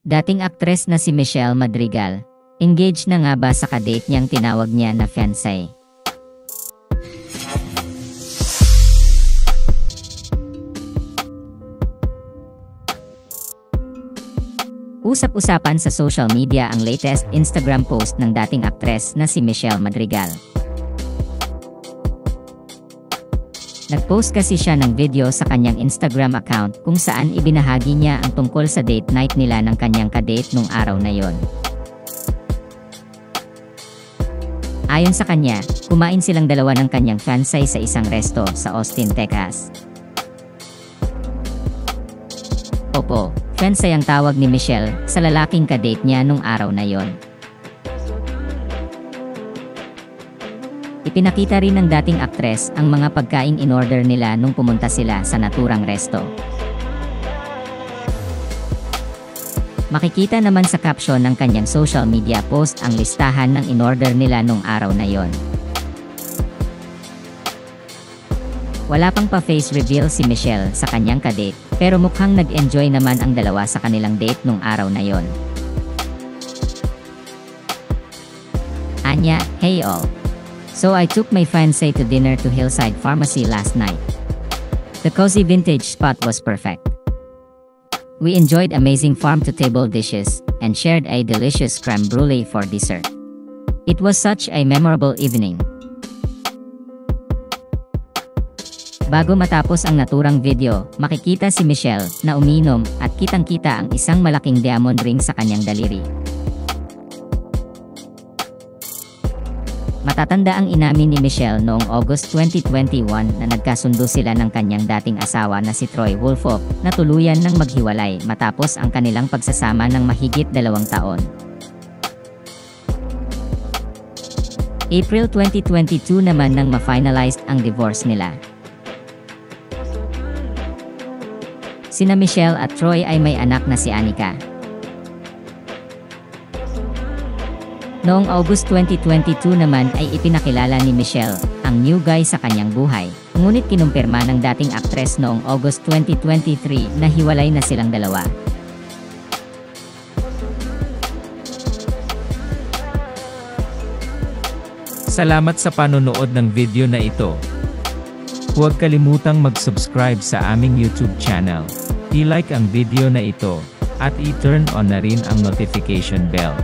Dating aktres na si Michelle Madrigal, engaged na nga ba sa kadate niyang tinawag niya na fiancé? Usap-usapan sa social media ang latest Instagram post ng dating aktres na si Michelle Madrigal. Nag-post kasi siya ng video sa kanyang Instagram account kung saan ibinahagi niya ang tungkol sa date night nila ng kanyang kadate nung araw na yon. Ayon sa kanya, kumain silang dalawa ng kanyang fiancé sa isang resto sa Austin, Texas. Opo, fiancé ang tawag ni Michelle sa lalaking kadate niya nung araw na yon. Ipinakita rin ng dating aktres ang mga pagkain in-order nila nung pumunta sila sa naturang resto. Makikita naman sa caption ng kanyang social media post ang listahan ng in-order nila nung araw na yon. Wala pang pa-face reveal si Michelle sa kanyang kadate, pero mukhang nag-enjoy naman ang dalawa sa kanilang date nung araw na yon. Anya, hey all! So I took my fiancé to dinner to Hillside Pharmacy last night. The cozy vintage spot was perfect. We enjoyed amazing farm-to-table dishes and shared a delicious crème brûlée for dessert. It was such a memorable evening. Bago matapos ang naturang video, makikita si Michelle na umiinom at kitang-kita ang isang malaking diamond ring sa kanyang daliri. Matatanda ang inamin ni Michelle noong August 2021 na nagkasundo sila ng kanyang dating asawa na si Troy Wolfoff na tuluyan ng maghiwalay matapos ang kanilang pagsasama ng mahigit 2 taon. April 2022 naman nang ma-finalized ang divorce nila. Sina Michelle at Troy ay may anak na si Anika. Noong August 2022 naman ay ipinakilala ni Michelle ang new guy sa kanyang buhay, ngunit kinumpirma ng dating aktres noong August 2023 na hiwalay na silang dalawa. Salamat sa panonood ng video na ito. Huwag kalimutang mag-subscribe sa aming YouTube channel, i-like ang video na ito, at i-turn on na rin ang notification bell.